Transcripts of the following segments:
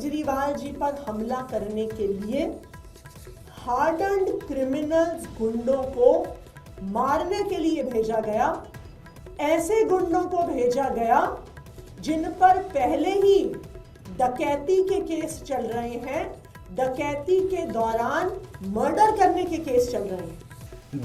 केजरीवाल जी पर हमला करने के लिए हार्डन्ड क्रिमिनल्स गुंडों को मारने के लिए भेजा गया। ऐसे गुंडों को भेजा गया जिन पर पहले ही डकैती के केस चल रहे हैं, डकैती के दौरान मर्डर करने के केस चल रहे हैं।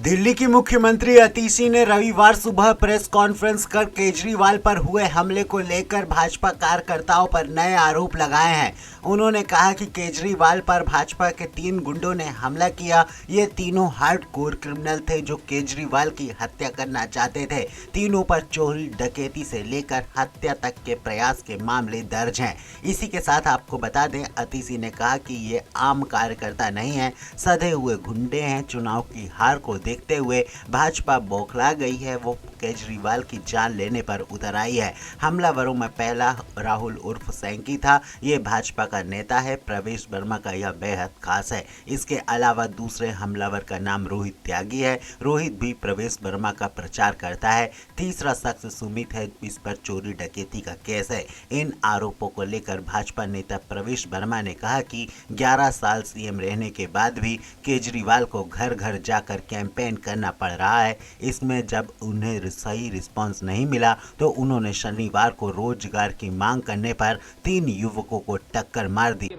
दिल्ली की मुख्यमंत्री अतीशी ने रविवार सुबह प्रेस कॉन्फ्रेंस कर केजरीवाल पर हुए हमले को लेकर भाजपा कार्यकर्ताओं पर नए आरोप लगाए हैं। उन्होंने कहा कि केजरीवाल पर भाजपा के 3 गुंडों ने हमला किया। ये तीनों हार्डकोर क्रिमिनल थे जो केजरीवाल की हत्या करना चाहते थे। तीनों पर चोरी, डकैती से लेकर हत्या तक के प्रयास के मामले दर्ज हैं। इसी के साथ आपको बता दें, अतीशी ने कहा कि ये आम कार्यकर्ता नहीं है, सधे हुए गुंडे हैं। चुनाव की हार को देखते हुए भाजपा बौखला गई है, वो केजरीवाल की जान लेने पर उतर आई है। हमलावरों में पहला राहुल उर्फ सैंकी था। ये भाजपा का नेता है। प्रवेश वर्मा का यह बेहद खास है। इसके अलावा दूसरे हमलावर का नाम रोहित त्यागी है। रोहित भी प्रवेश वर्मा का प्रचार करता है। तीसरा शख्स सुमित है, इस पर चोरी डकैती का केस है। इन आरोपों को लेकर भाजपा नेता प्रवेश वर्मा ने कहा कि 11 साल सीएम रहने के बाद भी केजरीवाल को घर घर जाकर कैंपेन करना पड़ रहा है। इसमें जब उन्हें सही रिस्पांस नहीं मिला तो उन्होंने शनिवार को रोजगार की मांग करने पर 3 युवकों को टक्कर मार दी।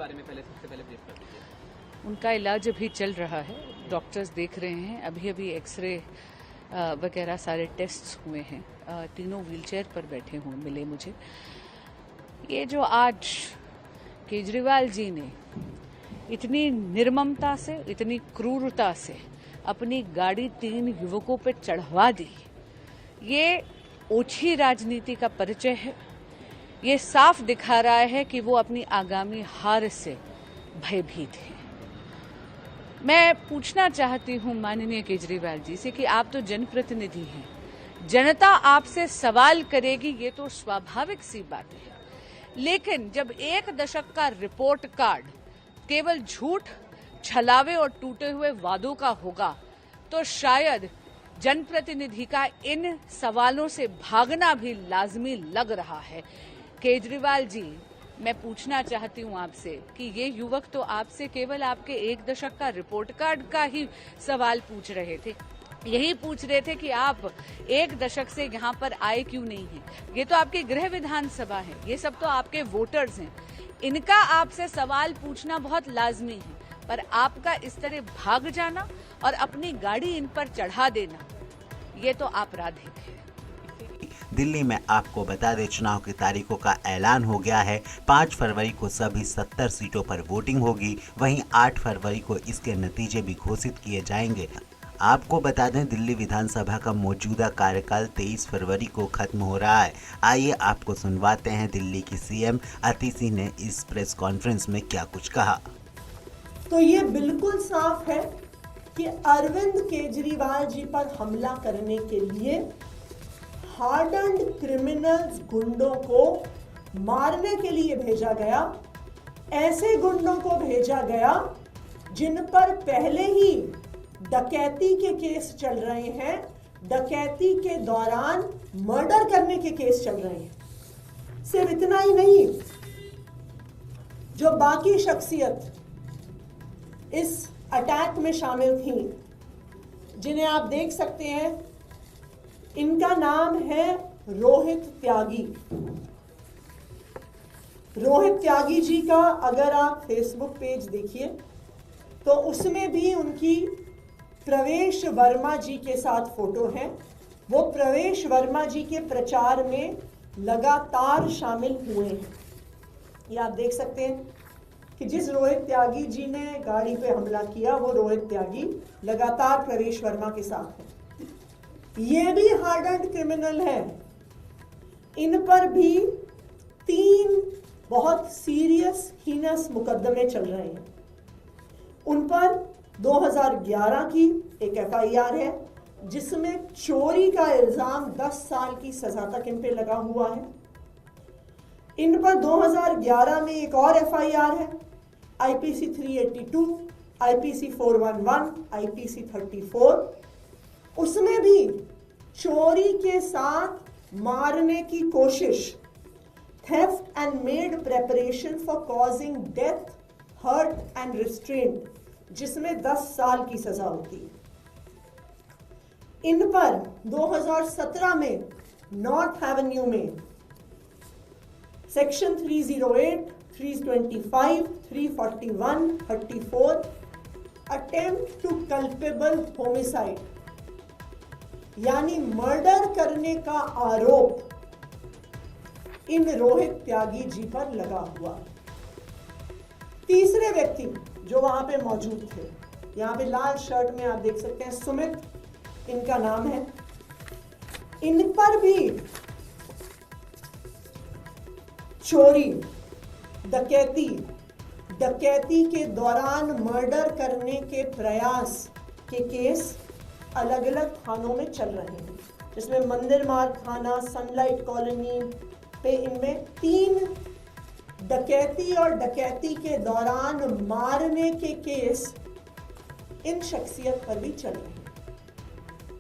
उनका इलाज अभी चल रहा है, डॉक्टर्स देख रहे हैं। अभी एक्सरे वगैरह सारे टेस्ट्स हुए हैं। तीनों व्हीलचेयर पर बैठे हुए मिले मुझे। ये जो आज केजरीवाल जी ने इतनी निर्ममता से, इतनी क्रूरता से अपनी गाड़ी 3 युवकों पर चढ़वा दी, ये ओछी राजनीति का परिचय है। ये साफ दिखा रहा है कि वो अपनी आगामी हार से भयभीत है। मैं पूछना चाहती हूं माननीय केजरीवाल जी से कि आप तो जनप्रतिनिधि हैं, जनता आपसे सवाल करेगी, ये तो स्वाभाविक सी बात है। लेकिन जब 1 दशक का रिपोर्ट कार्ड केवल झूठ, छलावे और टूटे हुए वादों का होगा तो शायद जनप्रतिनिधि का इन सवालों से भागना भी लाजमी लग रहा है। केजरीवाल जी, मैं पूछना चाहती हूं आपसे कि ये युवक तो आपसे केवल आपके 1 दशक का रिपोर्ट कार्ड का ही सवाल पूछ रहे थे। यही पूछ रहे थे कि आप 1 दशक से यहाँ पर आए क्यों नहीं हैं। ये तो आपकी गृह विधानसभा है, ये सब तो आपके वोटर्स हैं। इनका आपसे सवाल पूछना बहुत लाजमी है, पर आपका इस तरह भाग जाना और अपनी गाड़ी इन पर चढ़ा देना, ये तो आपराधिक है। दिल्ली में आपको बता दें, चुनाव की तारीखों का ऐलान हो गया है। 5 फरवरी को सभी 70 सीटों पर वोटिंग होगी। वहीं 8 फरवरी को इसके नतीजे भी घोषित किए जाएंगे। आपको बता दें, दिल्ली विधानसभा का मौजूदा कार्यकाल 23 फरवरी को खत्म हो रहा है। आइए आपको सुनवाते हैं दिल्ली की सीएम अतीशी ने इस प्रेस कॉन्फ्रेंस में क्या कुछ कहा। तो ये बिल्कुल साफ है कि अरविंद केजरीवाल जी पर हमला करने के लिए हार्डन्ड क्रिमिनल्स गुंडों को मारने के लिए भेजा गया। ऐसे गुंडों को भेजा गया जिन पर पहले ही डकैती के केस चल रहे हैं, डकैती के दौरान मर्डर करने के केस चल रहे हैं। सिर्फ इतना ही नहीं, जो बाकी शख्सियत इस अटैक में शामिल थी, जिन्हें आप देख सकते हैं, इनका नाम है रोहित त्यागी। रोहित त्यागी जी का अगर आप फेसबुक पेज देखिए तो उसमें भी उनकी प्रवेश वर्मा जी के साथ फोटो है। वो प्रवेश वर्मा जी के प्रचार में लगातार शामिल हुए हैं। ये आप देख सकते हैं कि जिस रोहित त्यागी जी ने गाड़ी पे हमला किया, वो रोहित त्यागी लगातार प्रवेश वर्मा के साथ है। ये भी हार्डन्ड क्रिमिनल है। इन पर भी 3 बहुत सीरियस हीनस मुकदमे चल रहे हैं। उन पर 2011 की एक एफआईआर है जिसमें चोरी का इल्जाम 10 साल की सजा तक इन पे लगा हुआ है। इन पर 2011 में एक और एफआईआर है, आईपीसी 382, आईपीसी 411, आईपीसी 34। उसमें भी चोरी के साथ मारने की कोशिश, theft and made preparation for causing death, hurt and restraint, जिसमें 10 साल की सजा होती है। इन पर 2017 में नॉर्थ एवेन्यू में section 308, 325, 341, 34 attempt to culpable homicide यानी मर्डर करने का आरोप इन रोहित त्यागी जी पर लगा हुआ। तीसरे व्यक्ति जो वहां पे मौजूद थे, यहां पे लाल शर्ट में आप देख सकते हैं, सुमित इनका नाम है। इन पर भी चोरी, डकैती के दौरान मर्डर करने के प्रयास के केस अलग अलग थानों में चल रहे हैं, जिसमें मंदिर मार्ग थाना, सनलाइट कॉलोनी पे इनमें 3 डकैती और डकैती के दौरान मारने के केस इन शख्सियत पर भी चल रहे हैं।